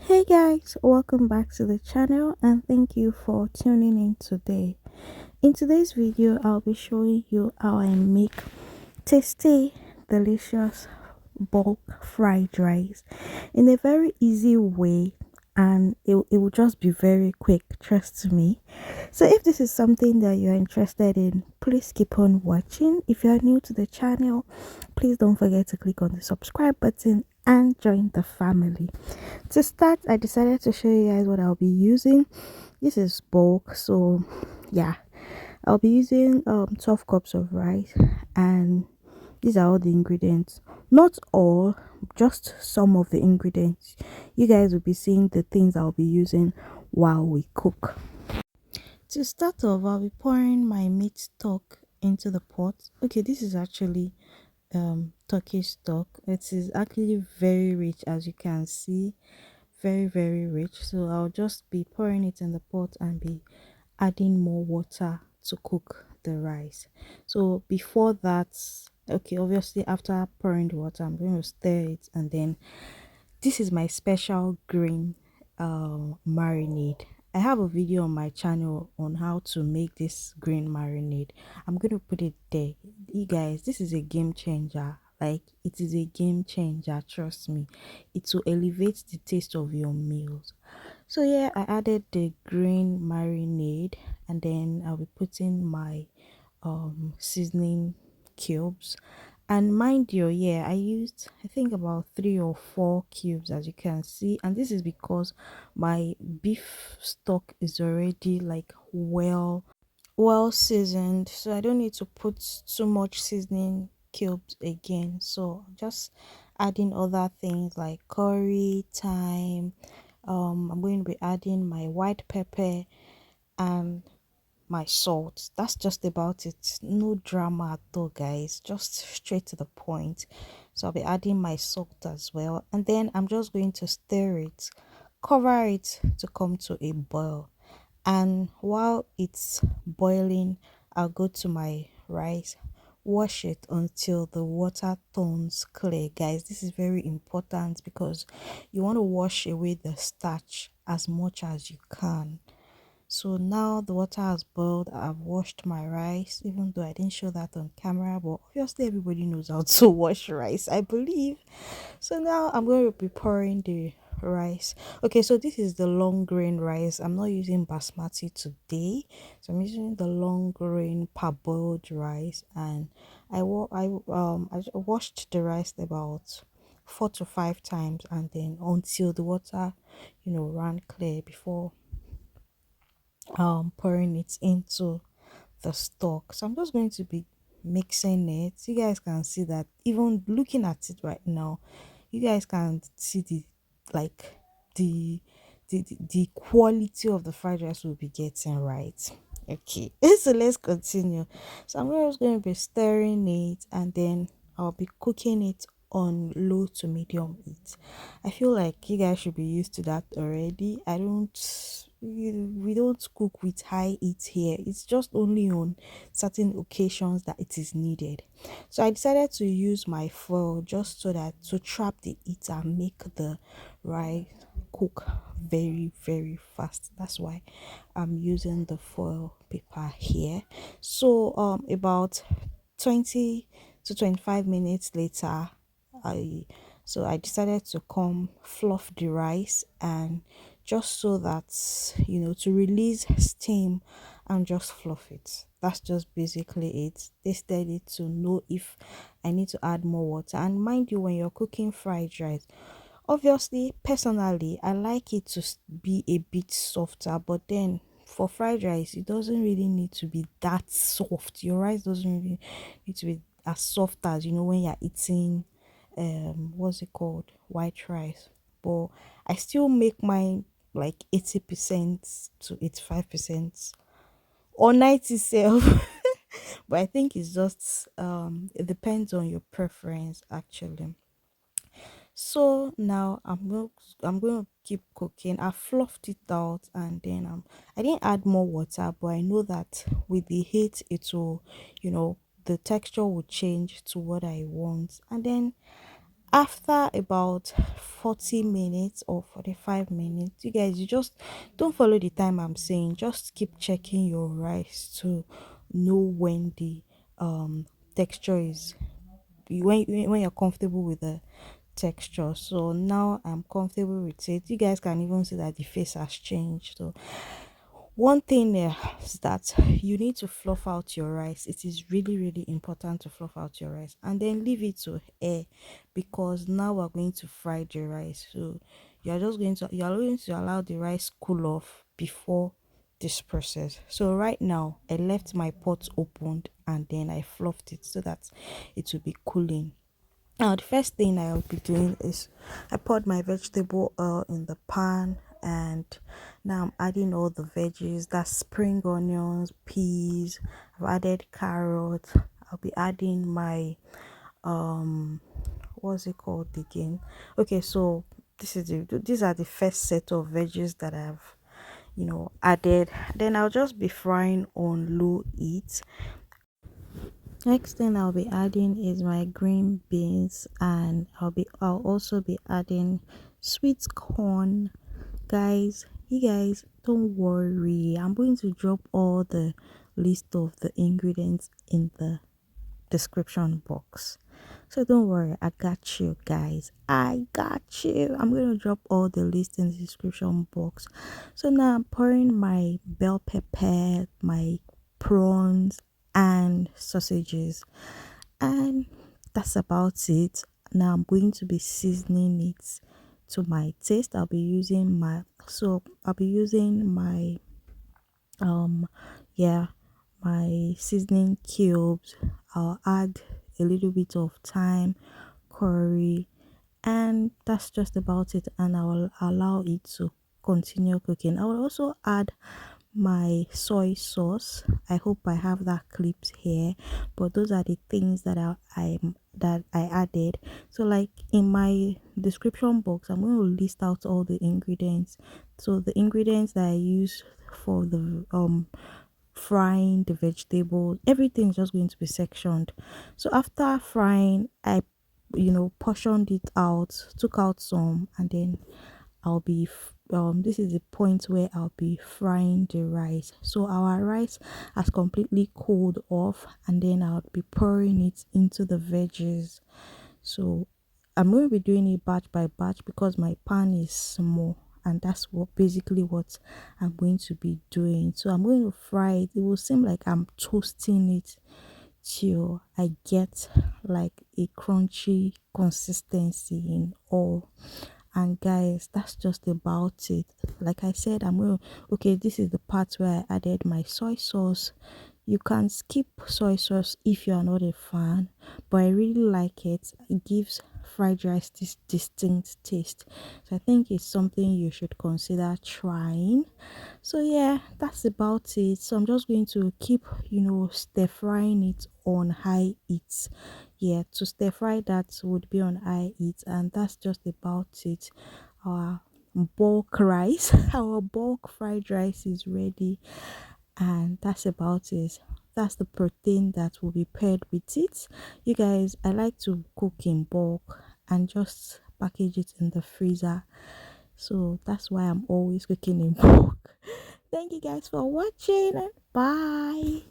Hey guys, welcome back to the channel and thank you for tuning in today. In today's video, I'll be showing you how I make tasty, delicious bulk fried rice in a very easy way, and it will just be very quick, trust me. So if this is something that you're interested in, please keep on watching. If you're new to the channel, please don't forget to click on the subscribe button and join the family. To start, I decided to show you guys what I'll be using. This is bulk, so yeah, I'll be using 12 cups of rice, and these are all the ingredients. Not all, just some of the ingredients. You guys will be seeing the things I'll be using while we cook. To start off, I'll be pouring my meat stock into the pot. Okay, this is actually turkey stock. It is actually very rich, as you can see, very rich. So I'll just be pouring it in the pot and be adding more water to cook the rice. So before that, okay, obviously after pouring the water, I'm going to stir it, and then this is my special green marinade. I have a video on my channel on how to make this green marinade. I'm going to put it there. You guys, this is a game changer. Like, it is a game changer, trust me. It will elevate the taste of your meals. So yeah, I added the green marinade, and then I'll be putting my seasoning cubes. And mind you, yeah, I used, I think, about 3 or 4 cubes, as you can see, and this is because my beef stock is already like well seasoned, so I don't need to put too much seasoning cubes again. So just adding other things like curry, thyme. I'm going to be adding my white pepper and my salt. That's just about it. No drama at all, guys. Just straight to the point. So I'll be adding my salt as well, and then I'm just going to stir it, cover it to come to a boil. And while it's boiling, I'll go to my rice, wash it until the water turns clear. Guys, this is very important because you want to wash away the starch as much as you can. So now the water has boiled. I've washed my rice, even though I didn't show that on camera, but obviously everybody knows how to wash rice, I believe. So now I'm going to be pouring the rice. Okay, so this is the long grain rice. I'm not using basmati today, so I'm using the long grain parboiled rice. And I washed the rice about 4 to 5 times, and then until the water ran clear before pouring it into the stock. So I'm just going to be mixing it. You guys can see that even looking at it right now, you guys can see the like the quality of the fried rice we'll be getting, right? Okay, so let's continue. So I'm just going to be stirring it, and then I'll be cooking it on low to medium heat. I feel like you guys should be used to that already. We don't cook with high heat here. It's just only on certain occasions that it is needed. So I decided to use my foil just so that to trap the heat and make the rice cook very fast. That's why I'm using the foil paper here. So about 20 to 25 minutes later, I I decided to come fluff the rice, and just so that to release steam and just fluff it. That's just basically it. Tasted it to know if I need to add more water. And mind you, when you're cooking fried rice, obviously, personally, I like it to be a bit softer, but then for fried rice, it doesn't really need to be that soft. Your rice doesn't really need to be as soft as when you're eating what's it called? White rice. But I still make mine like 80% to 85% or 90 self. But I think it's just it depends on your preference actually. So now I'm going to keep cooking. I fluffed it out, and then I didn't add more water, but I know that with the heat it will, the texture will change to what I want. And then After about 40 minutes or 45 minutes, you guys, you just don't follow the time I'm saying, just keep checking your rice to know when the texture is, when you're comfortable with the texture. So now I'm comfortable with it. You guys can even see that the face has changed. So one thing there is that you need to fluff out your rice. It is really, really important to fluff out your rice and then leave it to air, because now we're going to fry the rice. So you're going to allow the rice cool off before this process. So right now I left my pot opened and then I fluffed it so that it will be cooling. Now, the first thing I'll be doing is I poured my vegetable oil in the pan, and now I'm adding all the veggies. That's spring onions, peas. I've added carrots. I'll be adding my what's it called again? Okay, so these are the first set of veggies that I've added. Then I'll just be frying on low heat. Next thing I'll be adding is my green beans, and I'll also be adding sweet corn. Guys, you guys don't worry. I'm going to drop all the list of the ingredients in the description box. So don't worry, I got you guys. I got you. I'm going to drop all the list in the description box. So now I'm pouring my bell pepper, my prawns and sausages, and that's about it. Now I'm going to be seasoning it to my taste. I'll be using my um yeah my seasoning cubes. I'll add a little bit of thyme, curry, and that's just about it, and I will allow it to continue cooking. I will also add my soy sauce. I hope I have that clips here, but those are the things that I added. So like in my description box, I'm going to list out all the ingredients. So the ingredients that I use for the frying the vegetable, everything's just going to be sectioned. So after frying, I portioned it out, took out some, and then this is the point where I'll be frying the rice. So our rice has completely cooled off, and then I'll be pouring it into the veggies. So I'm going to be doing it batch by batch because my pan is small, and that's what I'm going to be doing. So I'm going to fry it. It will seem like I'm toasting it till I get like a crunchy consistency in all. And guys, that's just about it. Like I said, okay, this is the part where I added my soy sauce. You can skip soy sauce if you are not a fan, but I really like it. It gives fried rice this distinct taste. So I think it's something you should consider trying. So yeah, that's about it. So I'm just going to keep stir frying it on high heat. Yeah, to stir fry that would be on high heat, and that's just about it. Our bulk rice our bulk fried rice is ready, and that's about it. That's the protein that will be paired with it. You guys, I like to cook in bulk and just package it in the freezer, so that's why I'm always cooking in bulk. Thank you guys for watching, and bye.